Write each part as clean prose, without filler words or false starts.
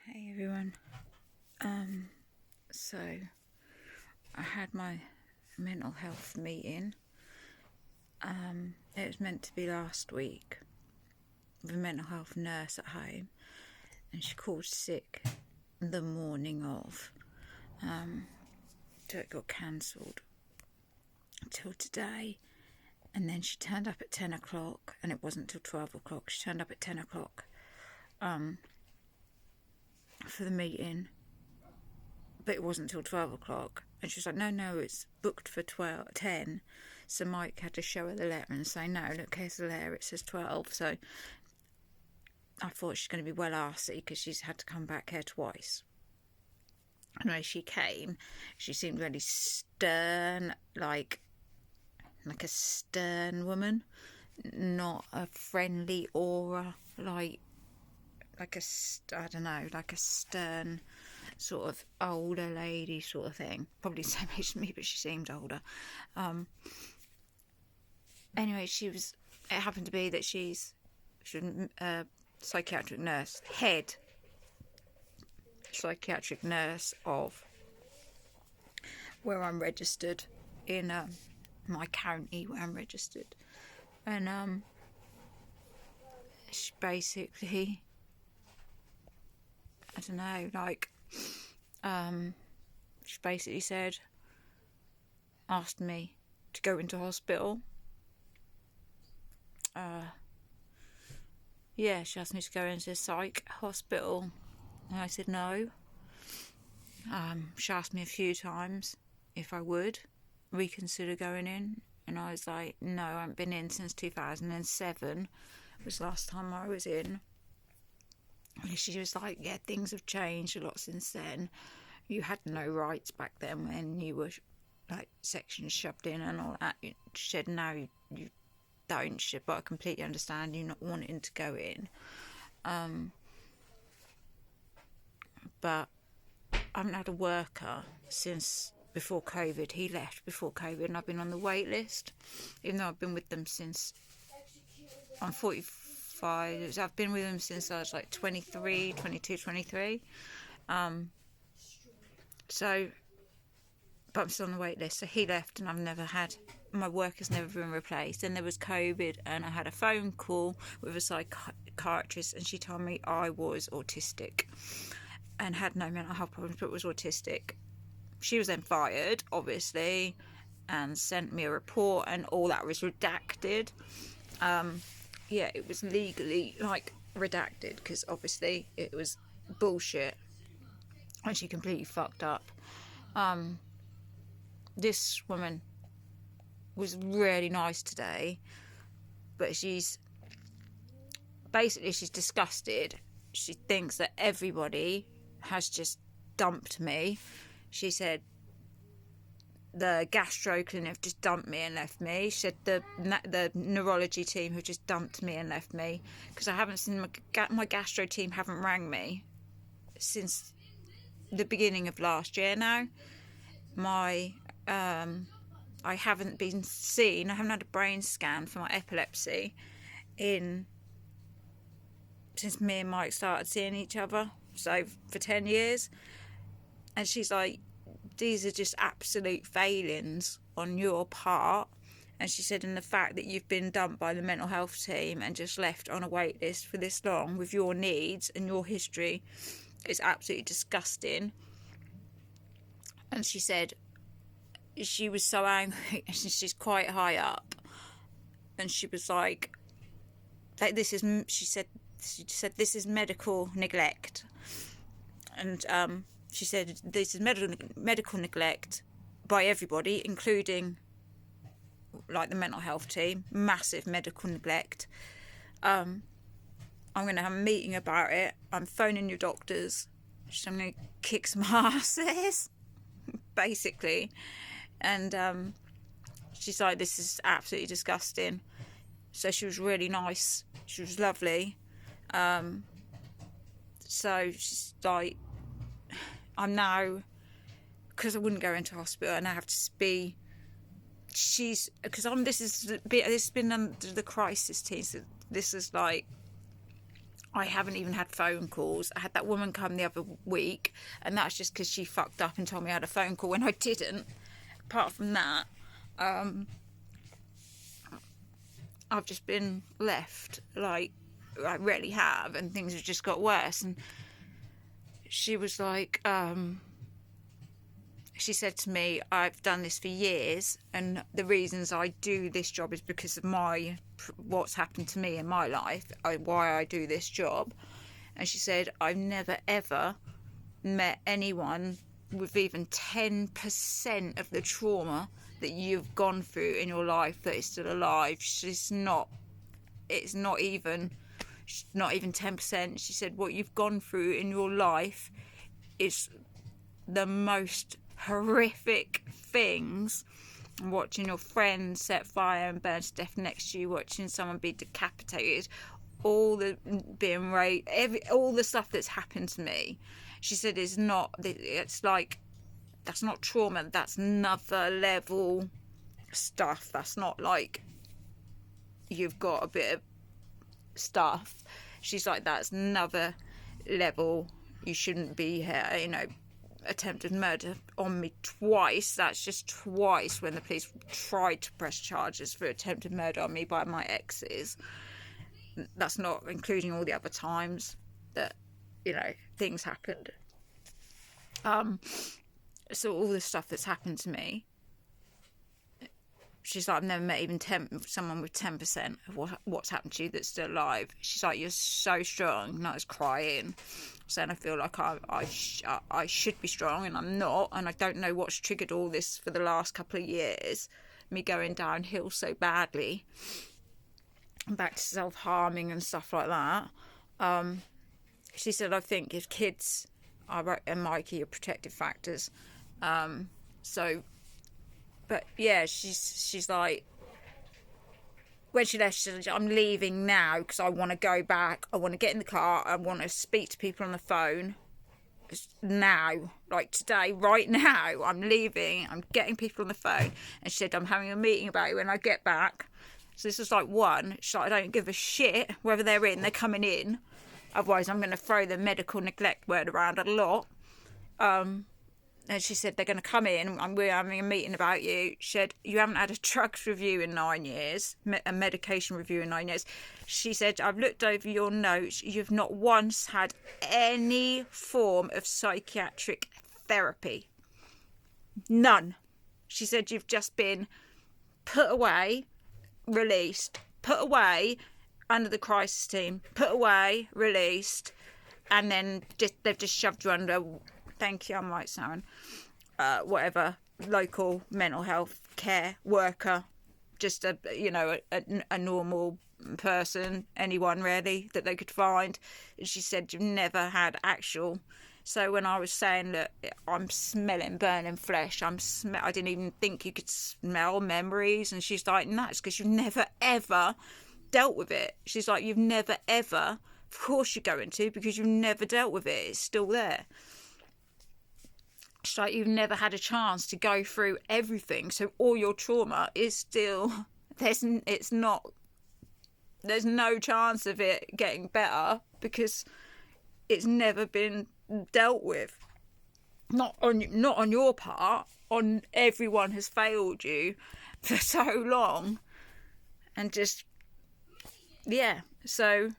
Hey everyone. So I had my mental health meeting. It was meant to be last week with a mental health nurse at home, and she called sick the morning of. So it got cancelled till today, and then she turned up at 10 o'clock, and it wasn't till 12 o'clock. She turned up at 10 o'clock for the meeting, but it wasn't till 12 o'clock. And she was like, no, it's booked for 10. So Mike had to show her the letter and say, no, look, here's the letter, it says 12. So I thought she's going to be well arsey because she's had to come back here twice. And when she came, she seemed really stern, like a stern woman, not a friendly aura, like a stern sort of older lady sort of thing. Probably the same age as me, but she seemed older. Anyway, it happened to be that she's a psychiatric nurse, head psychiatric nurse of where I'm registered in my county where I'm registered. And she basically, I don't know, she basically asked me to go into hospital. She asked me to go into a psych hospital, and I said no. She asked me a few times if I would reconsider going in, and I was like, no, I haven't been in since 2007. It was the last time I was in. And she was like, yeah, things have changed a lot since then. You had no rights back then when you were like sections shoved in and all that. She said, no, you don't. But I completely understand you not wanting to go in. But I haven't had a worker since before COVID. He left before COVID, and I've been on the wait list, even though I've been with them since I'm 45. I've been with them since I was like 23. But I'm still on the wait list. So he left, and my work has never been replaced. Then there was COVID, and I had a phone call with a psychiatrist, and she told me I was autistic and had no mental health problems, but was autistic. She was then fired, obviously, and sent me a report, and all that was redacted. It was legally redacted because obviously it was bullshit, and she completely fucked up. This woman was really nice today, but she's disgusted. She thinks that everybody has just dumped me. She said the gastro clinic have just dumped me and left me. She said the neurology team have just dumped me and left me because I haven't seen my gastro team haven't rang me since the beginning of last year now. I haven't been seen. I haven't had a brain scan for my epilepsy since me and Mike started seeing each other, so for 10 years. And she's like, these are just absolute failings on your part. And she said, and the fact that you've been dumped by the mental health team and just left on a wait list for this long with your needs and your history is absolutely disgusting. And she said she was so angry, and she's quite high up, and she was like this is, she said this is medical neglect. And she said this is medical neglect by everybody, including the mental health team. Massive medical neglect. I'm going to have a meeting about it. I'm phoning your doctors. I'm going to kick some asses, basically. And she's like, this is absolutely disgusting. So she was really nice. She was lovely. So she's like, I'm now, because I wouldn't go into hospital, and I have to be. This has been under the crisis team. So this is I haven't even had phone calls. I had that woman come the other week, and that's just because she fucked up and told me I had a phone call when I didn't. Apart from that, I've just been left, like, I really have, and things have just got worse. And she was like, she said to me, I've done this for years, and the reasons I do this job is because of what's happened to me in my life, why I do this job. And she said, I've never ever met anyone with even 10% of the trauma that you've gone through in your life that is still alive. It's not even 10%. She said, what you've gone through in your life is the most horrific things. Watching your friend set fire and burn to death next to you, watching someone be decapitated, all the being raped, all the stuff that's happened to me. She said it's like, that's not trauma, that's another level stuff. That's not like you've got a bit of stuff. She's like, that's another level. You shouldn't be here, attempted murder on me twice. That's just twice when the police tried to press charges for attempted murder on me by my exes. That's not including all the other times that, things happened. So all the stuff that's happened to me, she's like, I've never met even someone with 10% of what's happened to you that's still alive. She's like, you're so strong. And I was crying, saying I feel like I should be strong, and I'm not. And I don't know what's triggered all this for the last couple of years. Me going downhill so badly, back to self-harming and stuff like that. She said, I think if kids are and Mikey are protective factors. But yeah, she's like, when she left, she said, I'm leaving now because I want to go back. I want to get in the car. I want to speak to people on the phone now, like today, right now. I'm leaving. I'm getting people on the phone. And she said, I'm having a meeting about it when I get back. So this was like one. She's like, I don't give a shit whether they're coming in. Otherwise, I'm going to throw the medical neglect word around a lot. And she said, they're going to come in, and we're having a meeting about you. She said, you haven't had a drugs review in 9 years, a medication review in 9 years. She said, I've looked over your notes. You've not once had any form of psychiatric therapy. None. She said, you've just been put away, released, put away under the crisis team, put away, released, and then they've just shoved you under... Thank you, I'm right, Sharon. Whatever, local mental health care worker, just a normal person, anyone really that they could find. And she said, you've never had actual. So when I was saying that I'm smelling burning flesh, I didn't even think you could smell memories. And she's like, no, it's because you've never ever dealt with it. She's like, you've never ever. Of course you're going to, because you've never dealt with it. It's still there. It's like you've never had a chance to go through everything, so all your trauma is still there's no chance of it getting better because it's never been dealt with. Not on your part. On everyone has failed you for so long, and just So,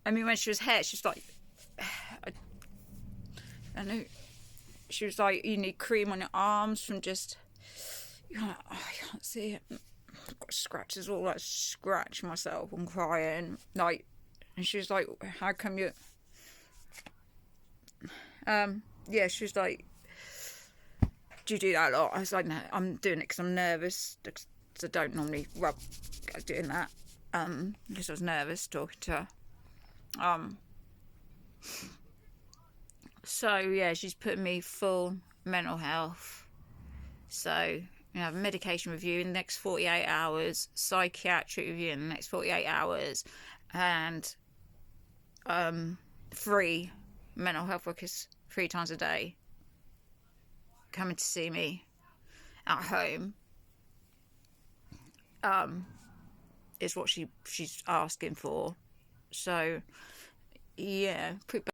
I mean, when she was here, she was like, I know. She was like, you need cream on your arms from just... You're like, oh, I can't see it. I've got scratches, all that, scratch myself and crying. Like, and she was like, how come you... she was like, do you do that a lot? I was like, no, I'm doing it because I'm nervous. Because I don't normally rub doing that. Because I was nervous talking to her. So, yeah, she's putting me full mental health. So, medication review in the next 48 hours, psychiatric review in the next 48 hours, and 3 mental health workers 3 times a day coming to see me at home. Is what she's asking for. So, Yeah, pretty